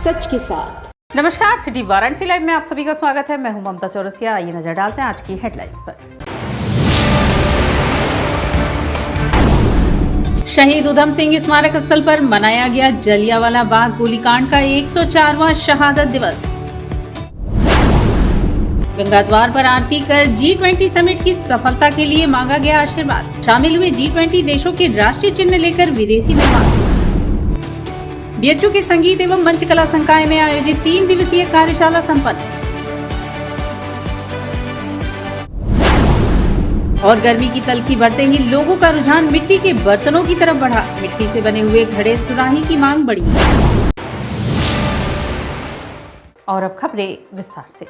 सच के साथ। नमस्कार, सिटी वाराणसी लाइव में आप सभी का स्वागत है। मैं हूं ममता चौरसिया। आइए नजर डालते हैं आज की हेडलाइंस पर। शहीद उधम सिंह स्मारक स्थल पर मनाया गया जलियांवाला बाग गोलीकांड का 104वां शहादत दिवस। गंगा द्वार पर आरती कर G20 समिट की सफलता के लिए मांगा गया आशीर्वाद। शामिल हुए G20 देशों के राष्ट्रीय चिन्ह लेकर विदेशी मेहमान। BHU के संगीत एवं मंच कला संकाय में आयोजित 3 दिवसीय कार्यशाला संपन्न। और गर्मी की तल्खी बढ़ते ही लोगों का रुझान मिट्टी के बर्तनों की तरफ बढ़ा। मिट्टी से बने हुए घड़े सुराही की मांग बढ़ी। और अब खबरें विस्तार से।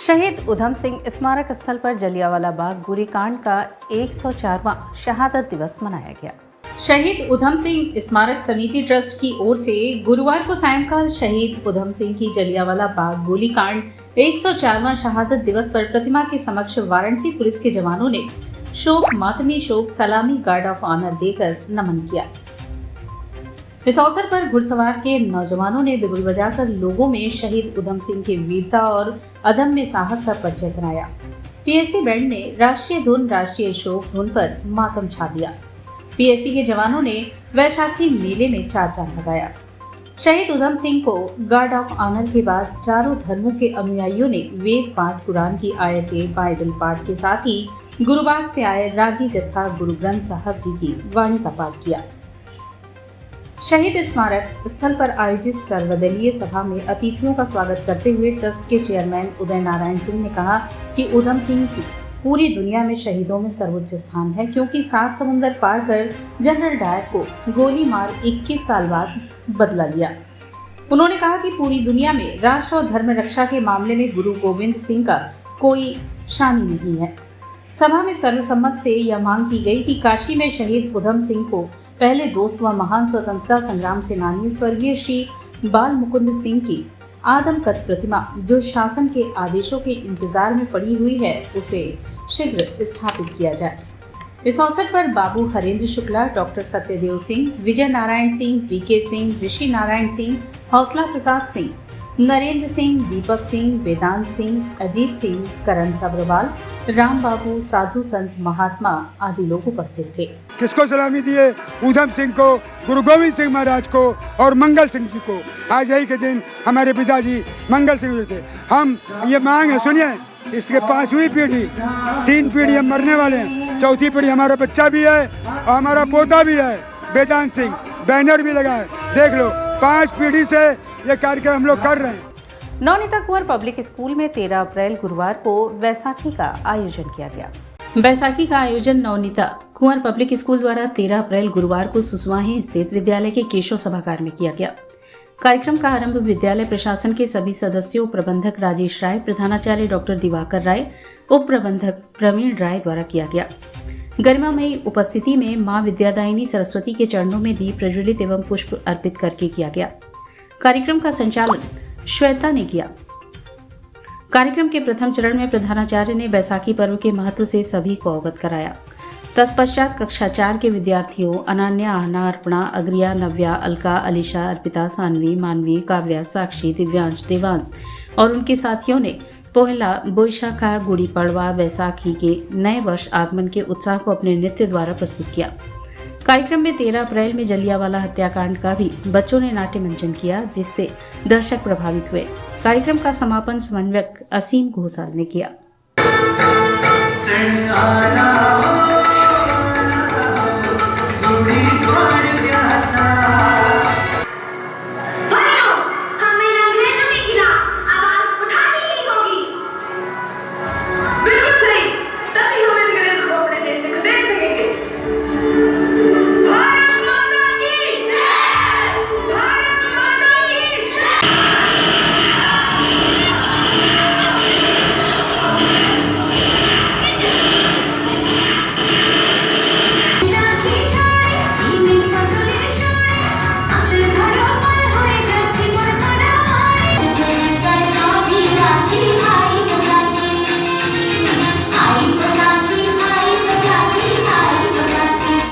शहीद उधम सिंह स्मारक स्थल पर जलियांवाला बाग गोलीकांड का 104वां शहादत दिवस मनाया गया। शहीद उधम सिंह स्मारक समिति ट्रस्ट की ओर से गुरुवार को सायंकाल शहीद उधम सिंह की जलियांवाला बाग गोलीकांड 104वां शहादत दिवस पर प्रतिमा के समक्ष वाराणसी पुलिस के जवानों ने शोक मातमी शोक सलामी गार्ड ऑफ ऑनर देकर नमन किया। इस अवसर पर घुड़सवार के नौजवानों ने बिगुल बजाकर लोगों में शहीद उधम सिंह के वीरता और अदम्य साहस का परिचय कराया। PSC बैंड ने राष्ट्रीय धुन राष्ट्रीय शोक धुन पर मातम छा दिया। PSC के जवानों ने वैशाखी मेले में चार लगाया। शहीद उधम सिंह को गार्ड ऑफ ऑनर के बाद चारों धर्मों के अनुयायियों ने वेद पाठ, कुरान की आयतें, बाइबल पाठ के साथ ही गुरुबाग से आए रागी जत्था गुरु ग्रंथ साहब जी की वाणी का पाठ किया। शहीद स्मारक स्थल पर आयोजित सर्वदलीय सभा में अतिथियों का स्वागत करते हुए ट्रस्ट के चेयरमैन उदय नारायण सिंह ने कहा कि उधम सिंह की पूरी दुनिया में शहीदों में सर्वोच्च स्थान है, क्योंकि 7 समुंदर पार कर जनरल डायर को गोली मार 21 साल बाद बदला लिया। उन्होंने कहा कि पूरी दुनिया में राष्ट्र और धर्म रक्षा के मामले में गुरु गोविंद सिंह का कोई शानी नहीं है। सभा में सर्वसम्मत से यह मांग की गई कि काशी में शहीद उधम सिंह को पहले दोस्त व महान स्वतंत्रता संग्राम सेनानी स्वर्गीय श्री बाल मुकुंद सिंह की आदमकद प्रतिमा जो शासन के आदेशों के इंतजार में पड़ी हुई है उसे शीघ्र स्थापित किया जाए। इस अवसर पर बाबू हरेंद्र शुक्ला, डॉक्टर सत्यदेव सिंह, विजय नारायण सिंह, VK सिंह, ऋषि नारायण सिंह, हौसला प्रसाद सिंह, नरेंद्र सिंह, दीपक सिंह, वेदांत सिंह, अजीत सिंह, करण सब्रवाल, राम बाबू, साधु संत महात्मा आदि लोग उपस्थित थे। किसको सलामी दिए? उधम सिंह को, गुरु गोविंद सिंह महाराज को और मंगल सिंह जी को। आज यही के दिन हमारे पिताजी मंगल सिंह जी थे। हम ये मांग है, सुनिए, इसके 5वीं पीढ़ी, 3 पीढ़ी हम मरने वाले हैं, 4थी पीढ़ी हमारा बच्चा भी है और हमारा पोता भी है वेदांत सिंह। बैनर भी लगा है, देख लो। 5 पीढ़ी से ये कार्यक्रम हम लोग कर रहे हैं। नवनीता कुंवर पब्लिक स्कूल में 13 अप्रैल गुरुवार को वैसाखी का आयोजन किया गया। वैसाखी का आयोजन नवनीता कुंवर पब्लिक स्कूल द्वारा 13 अप्रैल गुरुवार को सुसवाही स्थित विद्यालय के केशव सभागार में किया गया। कार्यक्रम का आरंभ विद्यालय प्रशासन के सभी सदस्यों, प्रबंधक राजेश राय, प्रधानाचार्य डॉक्टर दिवाकर राय, उप प्रबंधक प्रवीण राय द्वारा किया गया। गरिमामयी उपस्थिति में मां विद्यादायिनी सरस्वती के चरणों में दीप प्रज्वलित एवं पुष्प अर्पित करके किया गया। कार्यक्रम का संचालन श्वेता ने किया। कार्यक्रम के प्रथम चरण में प्रधानाचार्य ने बैसाखी पर्व के महत्व से सभी को अवगत कराया। तत्पश्चात कक्षा 4 के विद्यार्थियों अनन्या, आहना, अर्पणा, अग्रिया, नव्या, अलका, अलीशा, अर्पिता, सानवी, मानवी, काव्या, साक्षी, दिव्यांश, देवांश और उनके साथियों ने पोहला, बोईशाखा, गुड़ी पड़वा, बैसाखी के नए वर्ष आगमन के उत्साह को अपने नृत्य द्वारा प्रस्तुत किया। कार्यक्रम में 13 अप्रैल में जलियांवाला हत्याकांड का भी बच्चों ने नाट्य मंचन किया, जिससे दर्शक प्रभावित हुए। कार्यक्रम का समापन समन्वयक असीम घोषाल ने किया।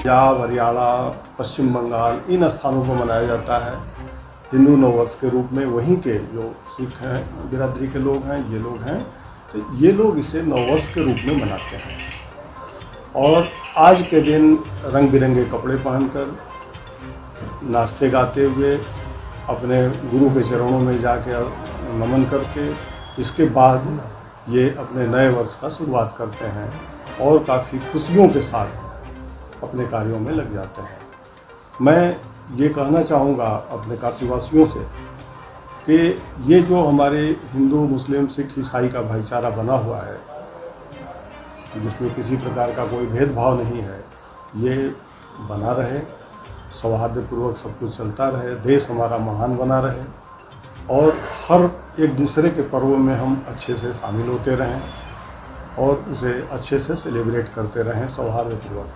पंजाब, हरियाणा, पश्चिम बंगाल इन स्थानों पर मनाया जाता है। हिंदू नववर्ष के रूप में वहीं के जो सिख हैं, बिरादरी के लोग हैं, ये लोग हैं, तो ये लोग इसे नववर्ष के रूप में मनाते हैं। और आज के दिन रंग बिरंगे कपड़े पहनकर, नाचते गाते हुए अपने गुरु के चरणों में जाके नमन करके इसके बाद ये अपने नए वर्ष का शुरुआत करते हैं और काफ़ी खुशियों के साथ अपने कार्यों में लग जाते हैं। मैं ये कहना चाहूँगा अपने काशीवासियों से कि ये जो हमारे हिंदू, मुस्लिम, सिख, ईसाई का भाईचारा बना हुआ है, जिसमें किसी प्रकार का कोई भेदभाव नहीं है, ये बना रहे, सौहार्दपूर्वक सब कुछ चलता रहे, देश हमारा महान बना रहे और हर एक दूसरे के पर्व में हम अच्छे से शामिल होते रहें और उसे अच्छे से सेलिब्रेट करते रहें सौहार्दपूर्वक।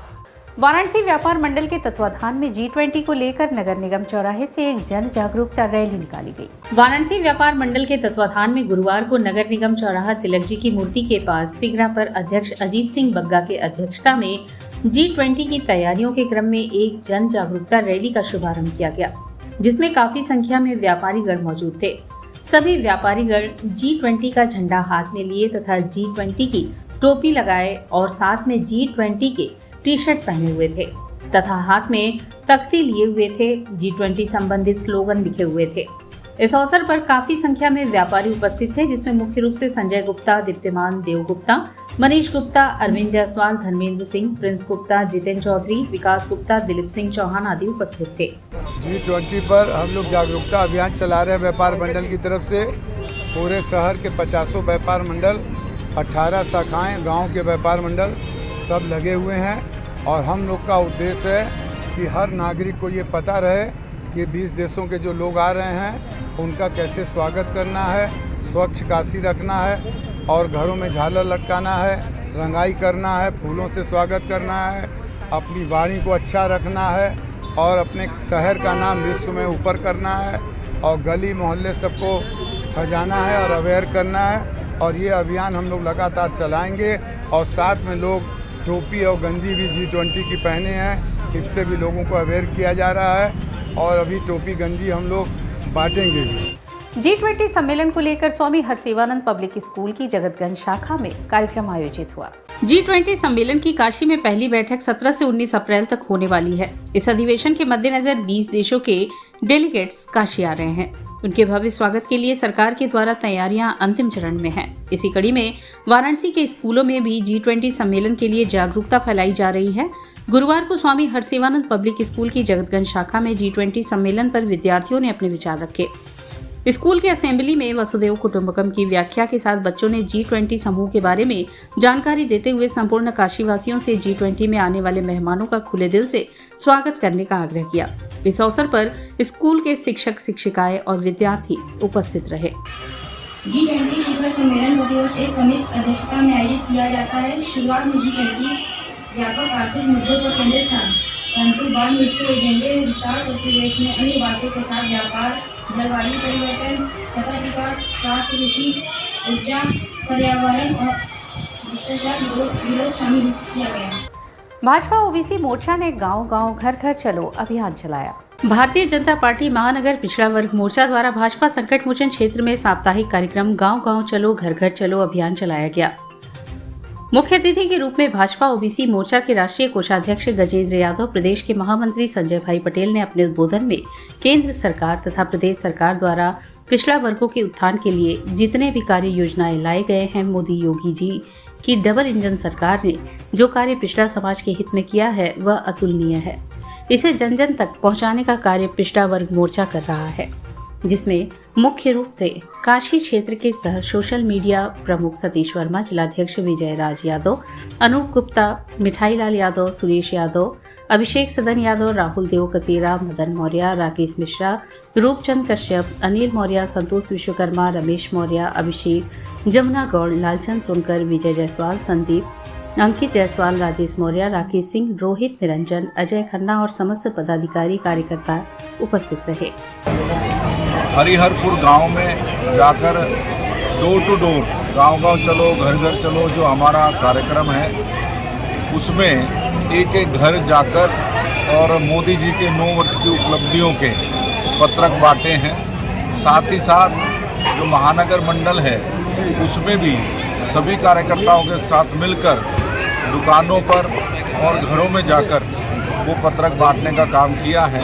वाराणसी व्यापार मंडल के तत्वाधान में G20 को लेकर नगर निगम चौराहे से एक जन जागरूकता रैली निकाली गई। वाराणसी व्यापार मंडल के तत्वाधान में गुरुवार को नगर निगम चौराहा तिलक जी की मूर्ति के पास सिगरा पर अध्यक्ष अजीत सिंह बग्गा के अध्यक्षता में G20 की तैयारियों के क्रम में एक जन जागरूकता रैली का शुभारंभ किया गया, जिसमें काफी संख्या में व्यापारीगण मौजूद थे। सभी व्यापारीगण G20 का झंडा हाथ में लिए तथा G20 की टोपी लगाए और साथ में G20 के टी शर्ट पहने हुए थे तथा हाथ में तख्ती लिए हुए थे। G20 संबंधित स्लोगन लिखे हुए थे। इस अवसर पर काफी संख्या में व्यापारी उपस्थित थे, जिसमें मुख्य रूप से संजय गुप्ता, दीप्तिमान देव गुप्ता, मनीष गुप्ता, अरविंद जायसवाल, धर्मेंद्र सिंह, प्रिंस गुप्ता, जितेंद्र चौधरी, विकास गुप्ता, दिलीप सिंह चौहान आदि उपस्थित थे। G20 पर हम लोग जागरूकता अभियान चला रहे हैं व्यापार मंडल की तरफ से। पूरे शहर के 50 व्यापार मंडल, 18 शाखाएं, गांव के व्यापार मंडल सब लगे हुए हैं और हम लोग का उद्देश्य है कि हर नागरिक को ये पता रहे कि 20 देशों के जो लोग आ रहे हैं उनका कैसे स्वागत करना है, स्वच्छ काशी रखना है और घरों में झालर लटकाना है, रंगाई करना है, फूलों से स्वागत करना है, अपनी वाणी को अच्छा रखना है और अपने शहर का नाम विश्व में ऊपर करना है और गली मोहल्ले सबको सजाना है और अवेयर करना है। और ये अभियान हम लोग लगातार चलाएंगे और साथ में लोग टोपी और गंजी भी G20 की पहने हैं, इससे भी लोगों को अवेयर किया जा रहा है और अभी टोपी गंजी हम लोग बांटेंगे भी। G20 सम्मेलन को लेकर स्वामी हरसेवानंद पब्लिक स्कूल की जगतगंज शाखा में कार्यक्रम आयोजित हुआ। G20 सम्मेलन की काशी में पहली बैठक 17 से 19 अप्रैल तक होने वाली है। इस अधिवेशन के मद्देनजर 20 देशों के डेलीगेट्स काशी आ रहे हैं। उनके भव्य स्वागत के लिए सरकार के द्वारा तैयारियां अंतिम चरण में हैं। इसी कड़ी में वाराणसी के स्कूलों में भी G20 सम्मेलन के लिए जागरूकता फैलाई जा रही है। गुरुवार को स्वामी हरसेवानंद पब्लिक स्कूल की जगतगंज शाखा में G20 सम्मेलन पर विद्यार्थियों ने अपने विचार रखे। स्कूल के असेंबली में वसुदेव कुटुंबकम की व्याख्या के साथ बच्चों ने G20 समूह के बारे में जानकारी देते हुए संपूर्ण काशीवासियों से G20 में आने वाले मेहमानों का खुले दिल से स्वागत करने का आग्रह किया। इस अवसर पर स्कूल के शिक्षक, शिक्षिकाएं और विद्यार्थी उपस्थित रहे। G20 शिखर सम्मेलन प्रतिवर्ष एक प्रमुख अध्यक्षता में आयोजित किया जाता है। शुरुआत में G20 व्यापक आर्थिक मुद्दों पर केंद्रित था, परंतु बाद में इसके एजेंडे में विस्तार करते हुए इसमें अन्य बातों के साथ व्यापार, जलवायु परिवर्तन, सतत विकास, स्वास्थ्य, कृषि, ऊर्जा, पर्यावरण और भ्रष्टाचार विरोध शामिल किया गया। भाजपा ओबीसी मोर्चा ने गांव-गांव घर-घर चलो अभियान चलाया। भारतीय जनता पार्टी महानगर पिछड़ा वर्ग मोर्चा द्वारा भाजपा संकट मोचन क्षेत्र में साप्ताहिक कार्यक्रम गांव-गांव चलो घर-घर चलो अभियान चलाया गया। मुख्य अतिथि के रूप में भाजपा ओबीसी मोर्चा के राष्ट्रीय कोषाध्यक्ष गजेंद्र यादव, प्रदेश के महामंत्री संजय भाई पटेल ने अपने उद्बोधन में केंद्र सरकार तथा प्रदेश सरकार द्वारा पिछड़ा वर्गों के उत्थान के लिए जितने भी कार्य योजनाएं लाए गए हैं, मोदी योगी जी की डबल इंजन सरकार ने जो कार्य पिछड़ा समाज के हित में किया है वह अतुलनीय है। इसे जन जन तक पहुंचाने का कार्य पिछड़ा वर्ग मोर्चा कर रहा है, जिसमें मुख्य रूप से काशी क्षेत्र के सह सोशल मीडिया प्रमुख सतीश वर्मा, जिलाध्यक्ष विजय राज यादव, अनूप गुप्ता, मिठाई लाल यादव, सुरेश यादव, अभिषेक सदन यादव, राहुल देव कसेरा, मदन मौर्य, राकेश मिश्रा, रूपचंद कश्यप, अनिल मौर्य, संतोष विश्वकर्मा, रमेश मौर्य, अभिषेक, जमुना गौड़, लालचंद सोनकर, विजय जायसवाल, संदीप, अंकित जायसवाल, राजेश मौर्य, राकेश सिंह, रोहित निरंजन, अजय खन्ना और समस्त पदाधिकारी कार्यकर्ता उपस्थित रहे। हरिहरपुर गांव में जाकर डोर टू डोर गांव-गांव चलो घर घर चलो जो हमारा कार्यक्रम है, उसमें एक एक घर जाकर और मोदी जी के 9 वर्ष की उपलब्धियों के पत्रक बांटे हैं। साथ ही साथ जो महानगर मंडल है उसमें भी सभी कार्यकर्ताओं के साथ मिलकर दुकानों पर और घरों में जाकर वो पत्रक बांटने का काम किया है।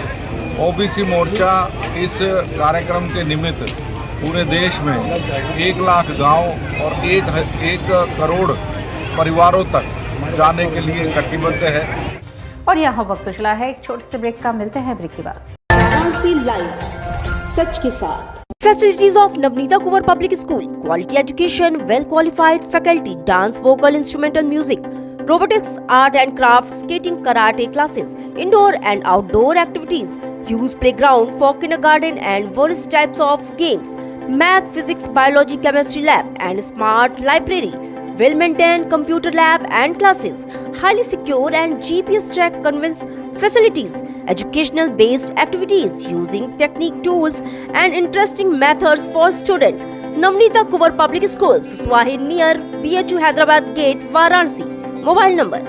ओबीसी मोर्चा इस कार्यक्रम के निमित्त पूरे देश में 1 लाख गांव और 1 करोड़ परिवारों तक जाने के लिए कटिबद्ध है। और यहाँ वक्त चला है एक छोटे से ब्रेक का, मिलते हैं ब्रेक के बाद। वाराणसी लाइव, सच के साथ। Facilities of Navneeta Kuvar Public School, quality education, well qualified faculty, dance, vocal, instrumental music, robotics, art and craft, skating, karate classes, indoor and outdoor activities, use playground for kindergarten and various types of games, math, physics, biology, chemistry lab and smart library, well maintained computer lab and classes, highly secure and GPS track convince facilities, educational based activities using technique tools and interesting methods for students. Navneeta Kuvar Public School, Swahi near BHU Hyderabad Gate, Varanasi. Mobile number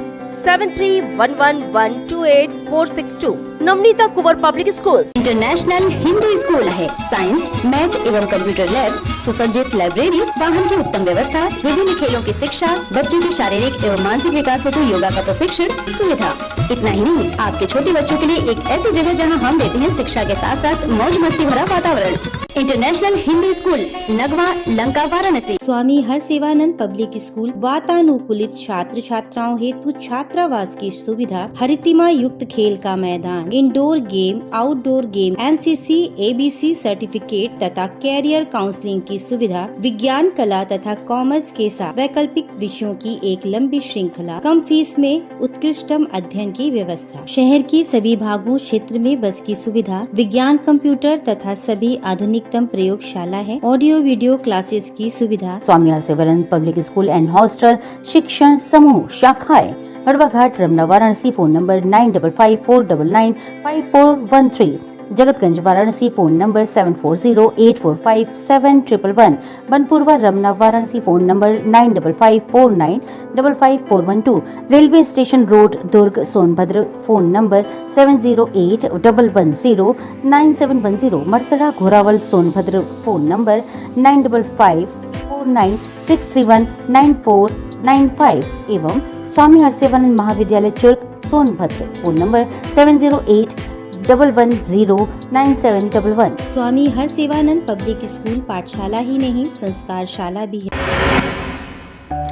7311128462. Navneeta Kunwar public school international Hindu school है। Science, math एवं computer lab, सुसज्जित library, वाहन की उत्तम व्यवस्था, विभिन्न खेलों की शिक्षा, बच्चों के शारीरिक एवं मानसिक विकास हेतु योगा का प्रशिक्षण सुविधा। इतना ही नहीं, आपके छोटे बच्चों के लिए एक ऐसी जगह जहां हम देते हैं शिक्षा के साथ साथ मौज मस्ती भरा वातावरण। International Hindu school, Nagwa, Lanka, Varanasi. Swami Harsevanand public school वातानुकूलित छात्र छात्राओं हेतु छात्रावास की सुविधा, हरितिमा युक्त खेल का मैदान, indoor game, outdoor game, NCC, ABC certificate तथा कैरियर काउंसलिंग की सुविधा, विज्ञान, कला तथा कॉमर्स के साथ वैकल्पिक विषयों की एक लंबी श्रृंखला, कम फीस में उत्कृष्टम अध्ययन की व्यवस्था, शहर की सभी भागों क्षेत्र में बस की सुविधा, विज्ञान, कंप्यूटर तथा सभी आधुनिकतम प्रयोगशाला है, ऑडियो वीडियो क्लासेस की सुविधा। Swami Harsevanand public school and hostel शिक्षण समूह शाखाएं Hadwa Ghat, Ramna, Varanasi. Phone number 9554995413। Jagatganj, Varanasi. Phone number 7408457111। Banpurwa, Ramna, Varanasi. Phone number 9554955412। Railway station road, Durg, Sonbhadra. Phone number 7081109710। Marsada, Ghorawal, Sonbhadra. Phone number 955496319495 एवं Swami Harsevanand Mahavidyalaya Churk, Sonbhadra. Phone number 7081109711। Swami Harsevanand public school पाठशाला ही नहीं, संस्कारशाला भी है।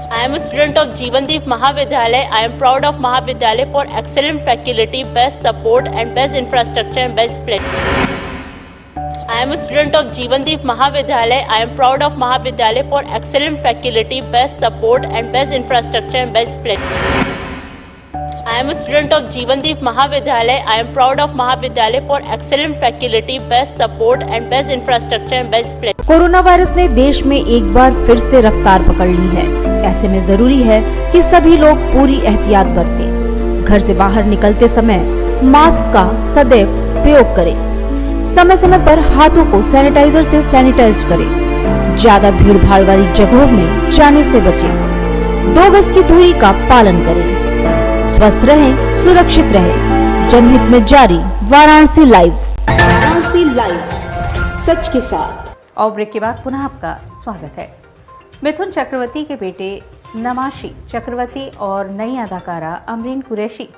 I am a student of Jeevandeep Mahavidyalaya. I am proud of Mahavidyalaya for excellent faculty, best support and best infrastructure and best place. I am a student of Jeevandeep Mahavidyalaya. I am proud of Mahavidyalaya for excellent faculty, best support and best infrastructure and best place. I am a student of Jeevandeep Mahavidyalaya. I am proud of Mahavidyalaya for excellent faculty, best support and best infrastructure and best place. Corona virus ने देश में एक बार फिर से रफ्तार पकड़ ली है। ऐसे में जरूरी है कि सभी लोग पूरी एहतियात बरतें। घर से बाहर निकलते समय मास्क का सदैव प्रयोग करें। समय समय पर हाथों को सैनिटाइजर से सैनिटाइज करें। ज्यादा भीड़ भाड़ वाली जगहों में जाने से बचें। 2 गज की दूरी का पालन करें। स्वस्थ रहें, सुरक्षित रहें। जनहित में जारी वाराणसी लाइव। वाराणसी लाइव, सच के साथ। और ब्रेक के बाद पुनः आपका स्वागत है। मिथुन चक्रवर्ती के बेटे नमाशी चक्रवर्ती और नई अदाकारा Amreen Qureshi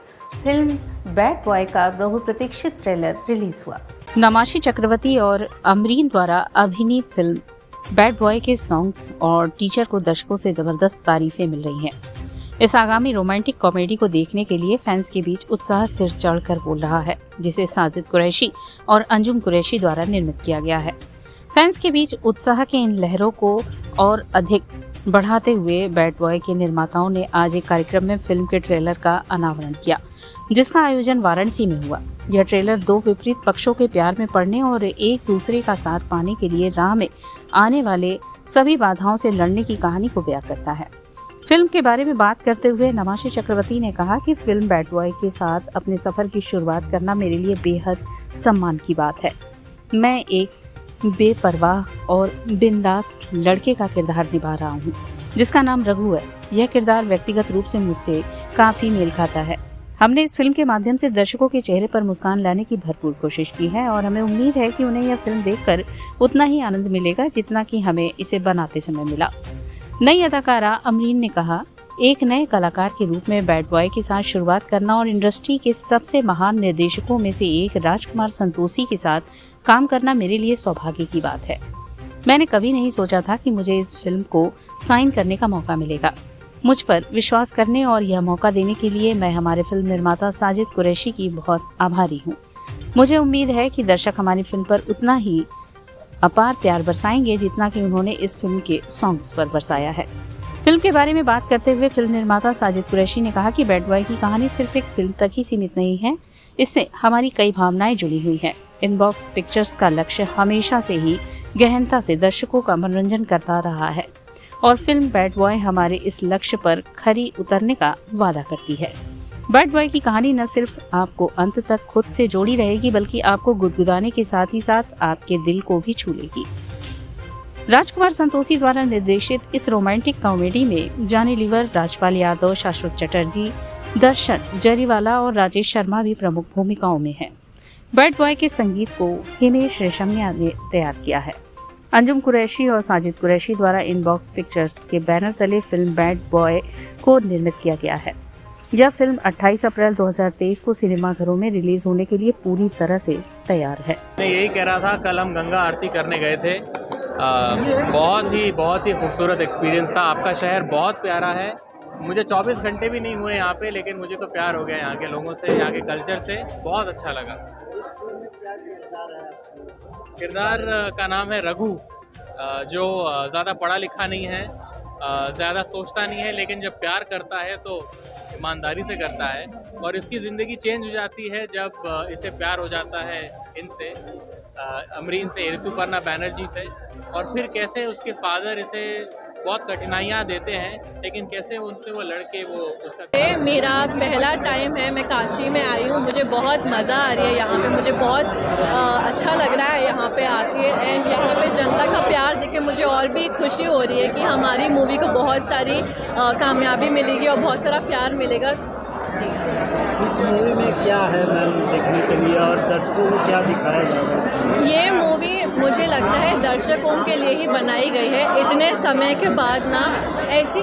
film bad boy का बहुप्रतीक्षित ट्रेलर रिलीज हुआ। नमाशी चक्रवर्ती और अमरीन द्वारा अभिनीत फिल्म बैड बॉय के सॉन्ग्स और टीचर को दर्शकों से जबरदस्त तारीफें मिल रही हैं। इस आगामी रोमांटिक कॉमेडी को देखने के लिए फैंस के बीच उत्साह सिर चढ़कर बोल रहा है, जिसे साजिद कुरैशी और अंजुम कुरैशी द्वारा निर्मित किया गया है। फैंस के बीच उत्साह के इन लहरों को और अधिक बढ़ाते हुए बैड बॉय के निर्माताओं ने आज एक कार्यक्रम में फिल्म के ट्रेलर का अनावरण किया, जिसका आयोजन वाराणसी में हुआ। यह ट्रेलर 2 विपरीत पक्षों के प्यार में पड़ने और एक दूसरे का साथ पाने के लिए राह में आने वाले सभी बाधाओं से लड़ने की कहानी को बयां करता है। फिल्म के बारे में बात करते हुए नमाशी चक्रवर्ती ने कहा कि फिल्म बैड बॉय के साथ अपने सफर की शुरुआत करना मेरे लिए बेहद सम्मान की बात है। मैं एक बेपरवाह और बिंदास लड़के का किरदार निभा रहा हूँ, जिसका नाम रघु है। यह किरदार व्यक्तिगत रूप से मुझसे काफ़ी मेल खाता है। हमने इस फिल्म के माध्यम से दर्शकों के चेहरे पर मुस्कान लाने की भरपूर कोशिश की है और हमें उम्मीद है कि उन्हें यह फिल्म देखकर उतना ही आनंद मिलेगा जितना कि हमें इसे बनाते समय मिला। नई अदाकारा अमरीन ने कहा, एक नए कलाकार के रूप में बैड बॉय के साथ शुरुआत करना और इंडस्ट्री के सबसे महान निर्देशकों में से एक राजकुमार संतोषी के साथ काम करना मेरे लिए सौभाग्य की बात है। मैंने कभी नहीं सोचा था कि मुझे इस फिल्म को साइन करने का मौका मिलेगा। मुझ पर विश्वास करने और यह मौका देने के लिए मैं हमारे फिल्म निर्माता साजिद कुरैशी की बहुत आभारी हूँ। मुझे उम्मीद है कि दर्शक हमारी फिल्म पर उतना ही अपार प्यार बरसाएंगे जितना कि उन्होंने इस फिल्म के सॉन्ग्स पर बरसाया है। फिल्म के बारे में बात करते हुए फिल्म निर्माता साजिद कुरैशी ने कहा कि बैड बॉय की कहानी सिर्फ एक फिल्म तक ही सीमित नहीं है, इससे हमारी कई भावनाएं जुड़ी हुई हैं। इनबॉक्स पिक्चर्स का लक्ष्य हमेशा से ही गहनता से दर्शकों का मनोरंजन करता रहा है और फिल्म बैड बॉय हमारे इस लक्ष्य पर खरी उतरने का वादा करती है। बैड बॉय की कहानी न सिर्फ आपको अंत तक खुद से जोड़ी रहेगी बल्कि आपको गुदगुदाने के साथ ही साथ आपके दिल को भी छू लेगी। राजकुमार संतोषी द्वारा निर्देशित इस रोमांटिक कॉमेडी में जानी लीवर, राजपाल यादव, शाश्वत चटर्जी, दर्शन जरीवाला और राजेश शर्मा भी प्रमुख भूमिकाओं में हैं। बैड बॉय के संगीत को हिमेश रेशमिया ने तैयार किया है। अंजुम कुरैशी और साजिद कुरैशी द्वारा इनबॉक्स पिक्चर्स के बैनर तले फिल्म बैड बॉय को निर्मित किया गया है। यह फिल्म 28 अप्रैल 2023 को सिनेमाघरों में रिलीज होने के लिए पूरी तरह से तैयार है। मैं यही कह रहा था, कल हम गंगा आरती करने गए थे। बहुत ही खूबसूरत एक्सपीरियंस था। आपका शहर बहुत प्यारा है। मुझे 24 घंटे भी नहीं हुए यहाँ पे, लेकिन मुझे तो प्यार हो गया यहाँ के लोगों से, यहाँ के कल्चर से। बहुत अच्छा लगा। किरदार का नाम है रघु, जो ज़्यादा पढ़ा लिखा नहीं है, ज़्यादा सोचता नहीं है, लेकिन जब प्यार करता है तो ईमानदारी से करता है और इसकी ज़िंदगी चेंज हो जाती है जब इसे प्यार हो जाता है इनसे, अमरीन से, ऋतुपर्णा बैनर्जी से, और फिर कैसे उसके फादर इसे बहुत कठिनाइयाँ देते हैं, लेकिन कैसे उनसे वो लड़के वो उसका। मेरा पहला टाइम है, मैं काशी में आई हूँ। मुझे बहुत मज़ा आ रही है यहाँ पे। मुझे बहुत अच्छा लग रहा है यहाँ पे आके, एंड यहाँ पे जनता का प्यार देख के मुझे और भी खुशी हो रही है कि हमारी मूवी को बहुत सारी कामयाबी मिलेगी और बहुत सारा प्यार मिलेगा। जी, इस मूवी में क्या है मैम देखने के लिए और दर्शकों को क्या दिखाया जाएगा? ये मूवी मुझे लगता है दर्शकों के लिए ही बनाई गई है। इतने समय के बाद ना ऐसी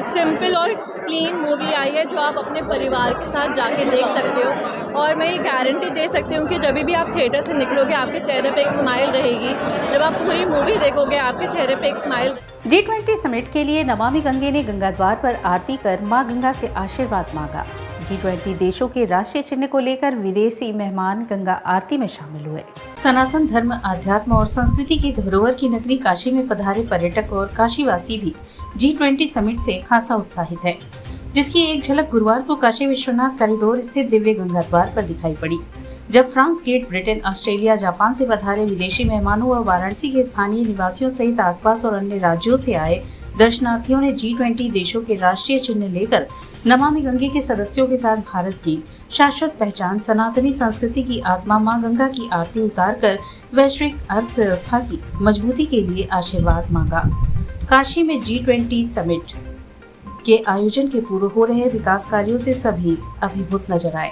सिंपल और क्लीन मूवी आई है जो आप अपने परिवार के साथ जाके देख सकते हो, और मैं ये गारंटी दे सकती हूँ कि जब भी आप थिएटर से निकलोगे आपके चेहरे पे एक स्माइल रहेगी। जब आप पूरी मूवी देखोगे आपके चेहरे पे एक स्माइल। G20 समिट के लिए नमामि गंगे ने गंगा द्वार पर आरती कर मां गंगा से आशीर्वाद मांगा। G20 देशों के राष्ट्रीय चिन्ह को लेकर विदेशी मेहमान गंगा आरती में शामिल हुए। सनातन धर्म, अध्यात्म और संस्कृति की धरोहर की नगरी काशी में पधारे पर्यटक और काशीवासी भी G20 समिट से खासा उत्साहित है, जिसकी एक झलक गुरुवार को काशी विश्वनाथ कॉरिडोर स्थित दिव्य गंगा द्वार पर दिखाई पड़ी, जब France, great Britain, Australia, Japan से पधारे विदेशी मेहमानों व वाराणसी के स्थानीय निवासियों सहित आसपास और अन्य राज्यों से आए दर्शनार्थियों ने G20 देशों के राष्ट्रीय चिन्ह लेकर नमामि गंगे के सदस्यों के साथ भारत की शाश्वत पहचान, सनातनी संस्कृति की आत्मा मां गंगा की आरती उतारकर वैश्विक अर्थव्यवस्था की मजबूती के लिए आशीर्वाद मांगा। काशी में G20 समिट के आयोजन के पूर्व हो रहे विकास कार्यों से सभी अभिभूत नजर आए।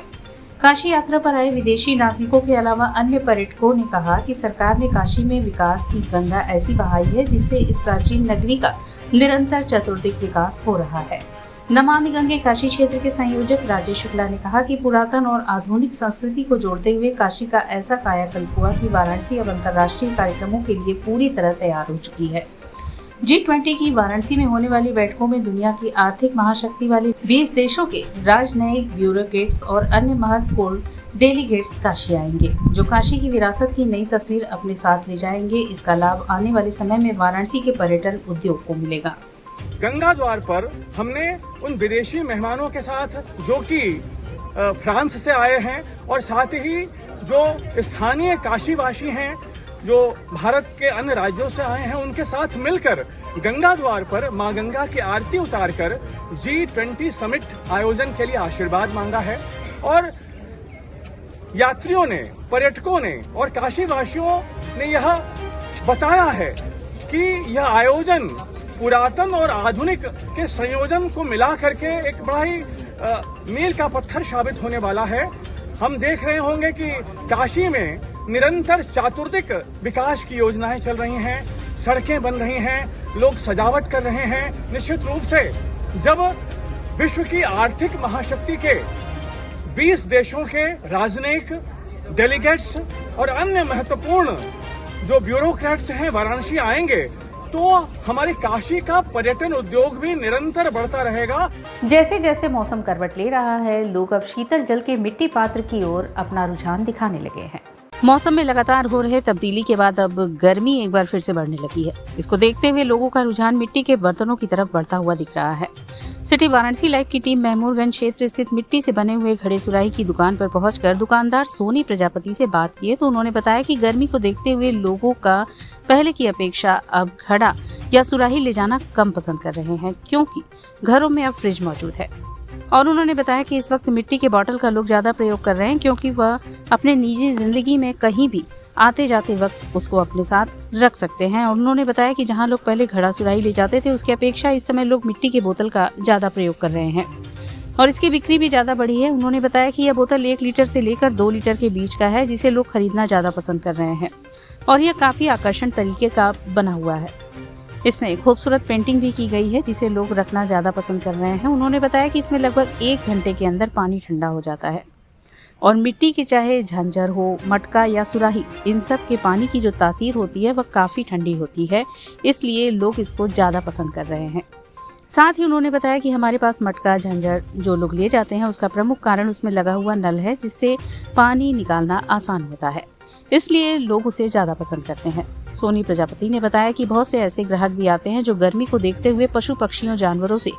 काशी यात्रा पर आए विदेशी नागरिकों के अलावा अन्य पर्यटकों ने कहा कि सरकार ने काशी में विकास की गंगा ऐसी बहाई है जिससे इस प्राचीन नगरी का निरंतर चतुर्दिक विकास हो रहा है। नमामि गंगे काशी क्षेत्र के संयोजक राजेश शुक्ला ने कहा कि पुरातन और आधुनिक संस्कृति को जोड़ते हुए काशी का ऐसा कायाकल्प हुआ कि वाराणसी अब अंतर्राष्ट्रीय कार्यक्रमों के लिए पूरी तरह तैयार हो चुकी है। G20 की वाराणसी में होने वाली बैठकों में दुनिया की आर्थिक महाशक्ति वाले 20 देशों के राजनयिक, ब्यूरोक्रेट्स और अन्य महत्वपूर्ण डेलीगेट्स काशी आएंगे, जो काशी की विरासत की नई तस्वीर अपने साथ ले जाएंगे। इसका लाभ आने वाले समय में वाराणसी के पर्यटन उद्योग को मिलेगा। गंगा द्वार पर हमने उन विदेशी मेहमानों के साथ जो कि फ्रांस से आए हैं और साथ ही जो स्थानीय काशीवासी हैं जो भारत के अन्य राज्यों से आए हैं, उनके साथ मिलकर गंगा द्वार पर मां गंगा की आरती उतारकर G20 समिट आयोजन के लिए आशीर्वाद मांगा है। और यात्रियों ने, पर्यटकों ने और काशीवासियों ने यह बताया है कि यह आयोजन पुरातन और आधुनिक के संयोजन को मिला करके एक बड़ा ही मील का पत्थर साबित होने वाला है। हम देख रहे होंगे कि काशी में निरंतर चातुर्दिक विकास की योजनाएं चल रही हैं, सड़कें बन रही हैं, लोग सजावट कर रहे हैं। निश्चित रूप से जब विश्व की आर्थिक महाशक्ति के 20 देशों के राजनयिक डेलीगेट्स और अन्य महत्वपूर्ण जो ब्यूरोक्रेट्स हैं वाराणसी आएंगे तो हमारे काशी का पर्यटन उद्योग भी निरंतर बढ़ता रहेगा। जैसे जैसे मौसम करवट ले रहा है, लोग अब शीतल जल के मिट्टी पात्र की ओर अपना रुझान दिखाने लगे हैं। मौसम में लगातार हो रहे तब्दीली के बाद अब गर्मी एक बार फिर से बढ़ने लगी है। इसको देखते हुए लोगों का रुझान मिट्टी के बर्तनों की तरफ बढ़ता हुआ दिख रहा है। सिटी वाराणसी लाइव की टीम महमूरगंज क्षेत्र स्थित मिट्टी से बने हुए घड़े सुराही की दुकान पर पहुंचकर दुकानदार सोनी प्रजापति से बात की तो उन्होंने बताया कि गर्मी को देखते हुए लोगों का पहले की अपेक्षा अब घड़ा या सुराही ले जाना कम पसंद कर रहे हैं, क्योंकि घरों में अब फ्रिज मौजूद है। और उन्होंने बताया कि इस वक्त मिट्टी के बोतल का लोग ज्यादा प्रयोग कर रहे हैं, क्योंकि वह अपने निजी जिंदगी में कहीं भी आते जाते वक्त उसको अपने साथ रख सकते हैं। और उन्होंने बताया कि जहां लोग पहले घड़ा सुराही ले जाते थे, उसकी अपेक्षा इस समय लोग मिट्टी के बोतल का ज्यादा प्रयोग कर रहे हैं और इसकी बिक्री भी ज्यादा बढ़ी है। उन्होंने बताया कि यह बोतल 1 लीटर से लेकर 2 लीटर के बीच का है, जिसे लोग खरीदना ज्यादा पसंद कर रहे हैं और यह काफी आकर्षण तरीके का बना हुआ है। इसमें खूबसूरत पेंटिंग भी की गई है, जिसे लोग रखना ज्यादा पसंद कर रहे हैं। उन्होंने बताया कि इसमें लगभग 1 घंटे के अंदर पानी ठंडा हो जाता है और मिट्टी के चाहे झांझर हो, मटका या सुराही, इन सब के पानी की जो तासीर होती है वह काफी ठंडी होती है, इसलिए लोग इसको ज्यादा पसंद कर रहे हैं। साथ ही उन्होंने बताया कि हमारे पास मटका झंझर जो लोग ले जाते हैं, उसका प्रमुख कारण उसमें लगा हुआ नल है, जिससे पानी निकालना आसान होता है, इसलिए लोग उसे ज्यादा पसंद करते हैं। सोनी प्रजापति ने बताया कि बहुत से ऐसे ग्राहक भी आते हैं जो गर्मी को देखते हुए पशु पक्षियों जानवरों से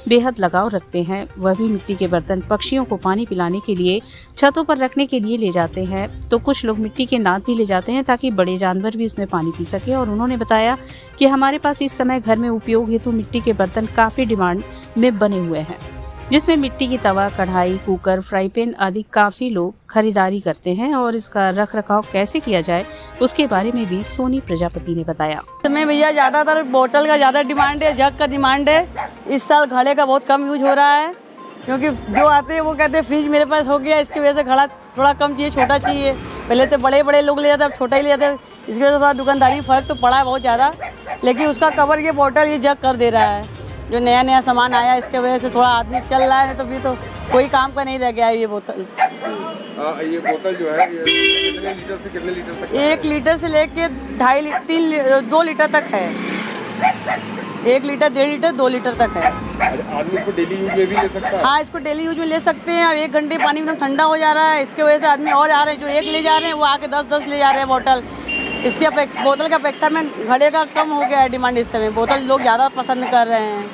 बेहद लगाव रखते हैं। वह भी मिट्टी के बर्तन पक्षियों को पानी पिलाने के लिए छतों पर रखने के लिए ले जाते हैं, तो कुछ लोग मिट्टी के नाद भी ले जाते हैं ताकि बड़े जानवर भी उसमें पानी पी सके। और उन्होंने बताया कि हमारे पास इस समय घर में उपयोग हेतु मिट्टी के बर्तन काफी डिमांड में बने हुए हैं, जिसमें मिट्टी की तवा, कढ़ाई, कुकर, फ्राई पैन आदि काफी लोग खरीदारी करते हैं और इसका रख रखाव कैसे किया जाए उसके बारे में भी सोनी प्रजापति ने बताया। इसमें भैया ज्यादातर बोतल का ज्यादा डिमांड है, जग का डिमांड है। इस साल घड़े का बहुत कम यूज हो रहा है, क्योंकि जो आते हैं वो कहते हैं फ्रिज मेरे पास हो गया, इसकी वजह से घड़ा थोड़ा कम चाहिए, छोटा चाहिए। पहले तो बड़े बड़े लोग ले जाते, अब छोटा ही ले जाते, इसकी वजह से थोड़ा दुकानदारी फर्क तो पड़ा है बहुत ज़्यादा, लेकिन उसका कवर ये बोतल ये जग कर दे रहा है। जो नया नया सामान आया इसके वजह से थोड़ा आदमी चल रहा है, तो फिर तो कोई काम का नहीं रह गया है ये बोतल। ये बोतल जो है कितने लीटर से कितने लीटर तक? 1 लीटर से लेके 2 लीटर तक है। 1 लीटर, 1.5 लीटर, 2 लीटर तक है। आदमी इसको डेली यूज में भी ले सकता है? हाँ, इसको डेली यूज में ले सकते हैं। अब 1 घंटे पानी एकदम ठंडा हो जा रहा है, इसके वजह से आदमी और आ रहे हैं, जो 1 ले जा रहे हैं वो आके 10-10 ले जा रहे हैं बोतल। इसके बोतल की अपेक्षा में घड़े का कम हो गया है डिमांड इस समय, बोतल लोग ज़्यादा पसंद कर रहे हैं।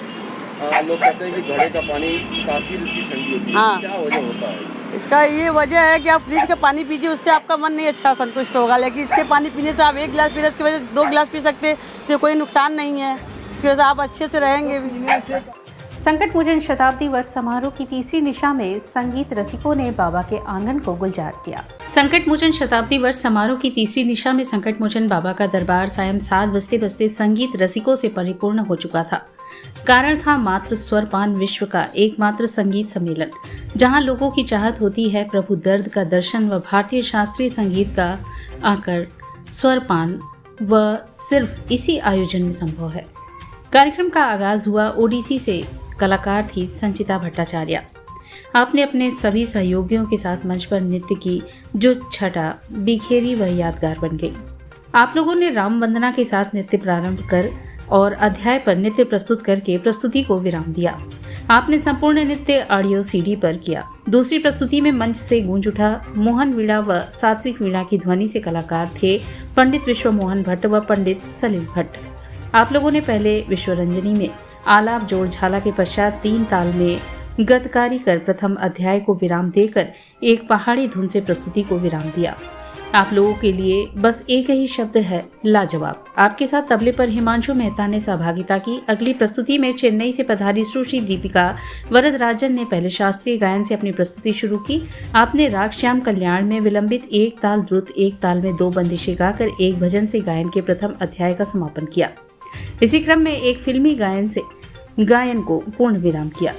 लोग कहते हैं कि घड़े का पानी तासीर इसकी ठंडी होती है। हाँ, क्या वजह होता है इसका? ये वजह है कि आप फ्रिज का पानी पीजिए, उससे आपका मन नहीं अच्छा संतुष्ट होगा, लेकिन इसके पानी पीने से आप 1 गिलास पी रहे, इसकी वजह से 2 गिलास पी सकते हैं, इससे कोई नुकसान नहीं है, इसकी वजह से आप अच्छे से रहेंगे भी। संकट मोचन शताब्दी वर्ष समारोह की तीसरी निशा में संगीत रसिकों ने बाबा के आंगन को गुलजार किया। संकट मोचन शताब्दी वर्ष समारोह की तीसरी निशा में संकट मोचन बाबा का दरबार सायं 7 बजते बजते संगीत रसिकों से परिपूर्ण हो चुका था। कारण था मात्र स्वरपान विश्व का एकमात्र संगीत सम्मेलन, जहां लोगों की चाहत होती है प्रभु दर्द का दर्शन व भारतीय शास्त्रीय संगीत का आकर स्वरपान, व सिर्फ इसी आयोजन में संभव है। कार्यक्रम का आगाज हुआ ओडिसी से। कलाकार थी संचिता भट्टाचार्य। आपने अपने सभी सहयोगियों के साथ मंच पर नृत्य की, जो छटा बिखेरी वह यादगार बन गई। आप लोगों ने राम वंदना के साथ नृत्य प्रारंभ कर और अध्याय पर नृत्य प्रस्तुत करके प्रस्तुति को विराम दिया। आपने संपूर्ण नृत्य ऑडियो सीडी पर किया। दूसरी प्रस्तुति में मंच से गूंज उठा मोहन वीणा व सात्विक वीणा की ध्वनि से कलाकार थे पंडित विश्व मोहन भट्ट व पंडित सलील भट्ट। आप लोगों ने पहले विश्वरंजनी में आलाप जोड़ झाला के पश्चात 3 ताल में गतकारी कर प्रथम अध्याय को विराम देकर एक पहाड़ी धुन से प्रस्तुति को विराम दिया। आप लोगों के लिए बस एक ही शब्द है, लाजवाब। आपके साथ तबले पर हिमांशु मेहता ने सहभागिता की। अगली प्रस्तुति में चेन्नई से पधारी सुश्री दीपिका वरदराजन ने पहले शास्त्रीय गायन से अपनी प्रस्तुति शुरू की। आपने राग श्याम कल्याण में विलंबित 1 ताल द्रुत 1 ताल में 2 बंदिशें गाकर एक भजन से गायन के प्रथम अध्याय का समापन किया। इसी क्रम में एक फिल्मी गायन से गायन को पूर्ण विराम किया।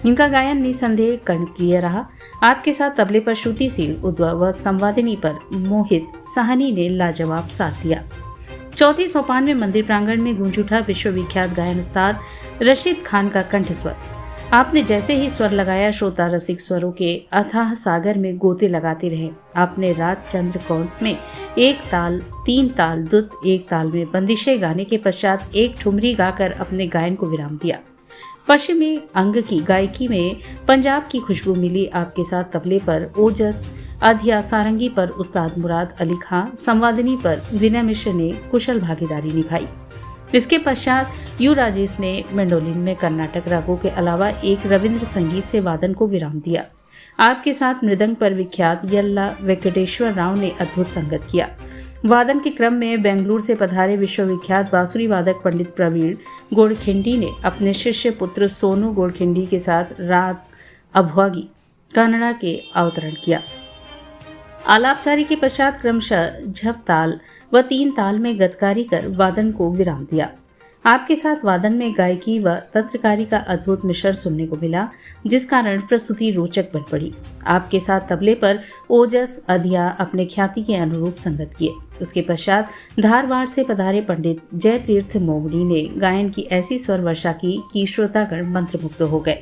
इनका गायन निसंदेह कर्णप्रिय रहा। आपके साथ तबले पर श्रुति सील उद्वा व संवादिनी पर मोहित साहनी ने लाजवाब साथ दिया। चौथी सोपान में मंदिर प्रांगण में गूंज उठा विश्वविख्यात गायन उस्ताद रशीद खान का कंठ स्वर। आपने जैसे ही स्वर लगाया, श्रोता रसिक स्वरों के अथाह सागर में गोते लगाते रहे। आपने रात चंद्र कौंस में एक ताल, तीन ताल, दुत, एक ताल में बंदिशें गाने के पश्चात एक ठुमरी गाकर अपने गायन को विराम दिया। पश्चिमी अंग की गायकी में पंजाब की खुशबू मिली। आपके साथ तबले पर ओजस, अधिया, सारंगी पर उस्ताद मुराद अली खां, संवादिनी पर विनय मिश्र ने कुशल भागीदारी निभाई। इसके पश्चात यू राजेश ने मंडोलिन में कर्नाटक रागों के अलावा एक रविंद्र संगीत से वादन को विराम दिया। आपके साथ मृदंग पर विख्यात यल्ला वेंकटेश्वर राव ने अद्भुत संगत किया। वादन के क्रम में बेंगलुरु से पधारे विश्वविख्यात बांसुरी वादक पंडित प्रवीण गोड़खिंडी ने अपने शिष्य पुत्र सोनू गोड़खिंडी के साथ राग अभवागी कन्नड़ा के अवतरण किया। आलापचारी के पश्चात क्रमशः झप ताल व तीन ताल में गतकारी कर वादन को विराम दिया। आपके साथ वादन में गायकी व तंत्रकारी का अद्भुत मिश्रण सुनने को मिला, जिस कारण प्रस्तुति रोचक बन पड़ी। आपके साथ तबले पर ओजस, अधिया अपने ख्याति के अनुरूप संगत किए। उसके पश्चात धारवाड़ से पधारे पंडित जय तीर्थ मोमनी ने गायन की ऐसी स्वर वर्षा की कि श्रोतागण मंत्रमुग्ध हो गए।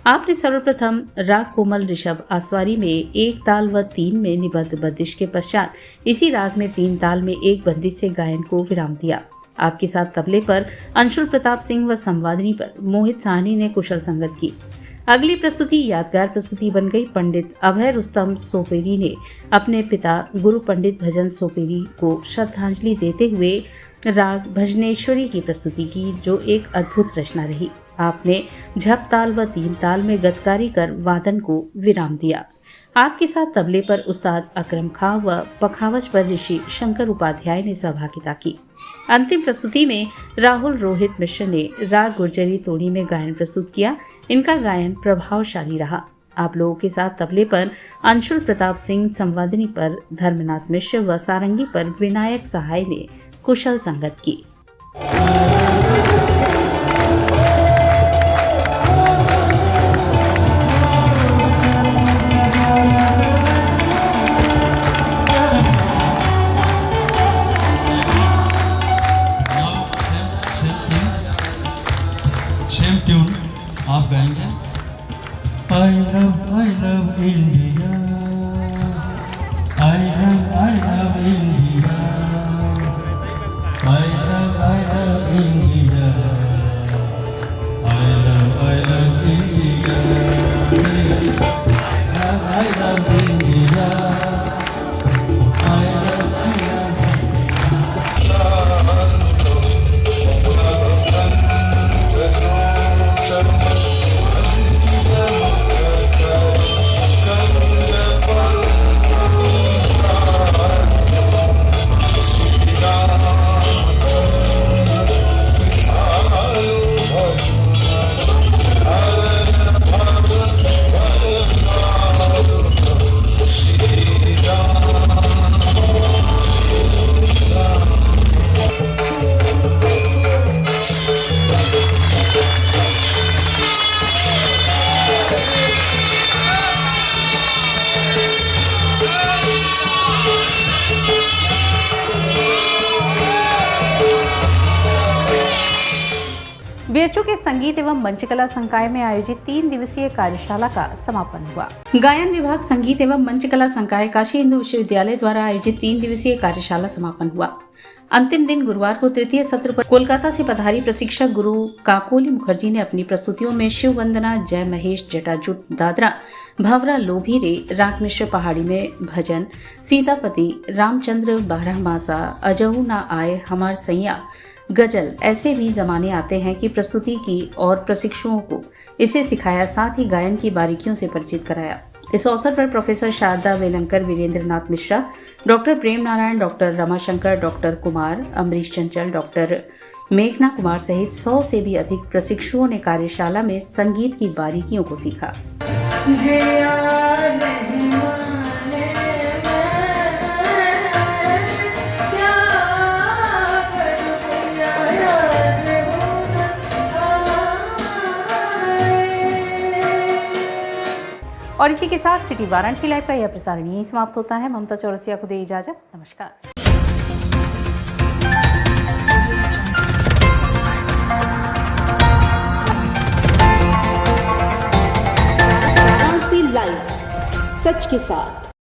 आपने सर्वप्रथम राग कोमल ऋषभ आस्वारी में एक ताल व तीन में निबद्ध बंदिश के पश्चात इसी राग में तीन ताल में एक बंदिश से गायन को विराम दिया। आपके साथ तबले पर अंशुल प्रताप सिंह व संवादिनी पर मोहित साहनी ने कुशल संगत की। अगली प्रस्तुति यादगार प्रस्तुति बन गई। पंडित अभय रुस्तम सोपेरी ने अपने पिता गुरु पंडित भजन सोपेरी को श्रद्धांजलि देते हुए राग भजनेश्वरी की प्रस्तुति की, जो एक अद्भुत रचना रही। आपने झप ताल व तीन ताल में गतकारी कर वादन को विराम दिया। आपके साथ तबले पर उस्ताद अकरम खां व पखावज पर ऋषि शंकर उपाध्याय ने सहभागिता की। अंतिम प्रस्तुति में राहुल रोहित मिश्र ने राग गुर्जरी तोड़ी में गायन प्रस्तुत किया। इनका गायन प्रभावशाली रहा। आप लोगों के साथ तबले पर अंशुल प्रताप सिंह, संवादिनी पर धर्मनाथ मिश्र व सारंगी पर विनायक सहाय ने कुशल संगत की। सेम ट्यून आप गाएंगे। I love India, I love India, I love India, I love India, I love India, I love BHU के संगीत एवं मंचकला संकाय में आयोजित 3 दिवसीय कार्यशाला का समापन हुआ। गायन विभाग संगीत एवं मंचकला संकाय काशी हिंदू विश्वविद्यालय द्वारा आयोजित 3 दिवसीय कार्यशाला समापन हुआ। अंतिम दिन गुरुवार को तृतीय सत्र पर कोलकाता से पधारी प्रशिक्षक गुरु काकोली मुखर्जी ने अपनी प्रस्तुतियों में शिव वंदना, जय महेश, जटाजुट, दादरा, भवरा, लोभी रे, राग मिश्र पहाड़ी में भजन, सीतापति, रामचंद्र, बारहमासा, अजहू ना आए, हमार सैया, गजल, ऐसे भी जमाने आते हैं कि प्रस्तुति की और प्रशिक्षुओं को इसे सिखाया, साथ ही गायन की बारीकियों से परिचित कराया। इस अवसर पर प्रोफेसर शारदा वेलंकर, वीरेंद्र नाथ मिश्रा, डॉक्टर प्रेम नारायण, डॉक्टर रमाशंकर, डॉक्टर कुमार, अमरीश चंचल, डॉक्टर मेघना कुमार सहित 100 से भी अधिक प्रशिक्षुओं ने कार्यशाला में संगीत की बारीकियों को सीखा। और इसी के साथ सिटी वाराणसी लाइव का यह प्रसारण यहीं समाप्त होता है। ममता चौरसिया को दे इजाजत। नमस्कार। वाराणसी लाइव, सच के साथ।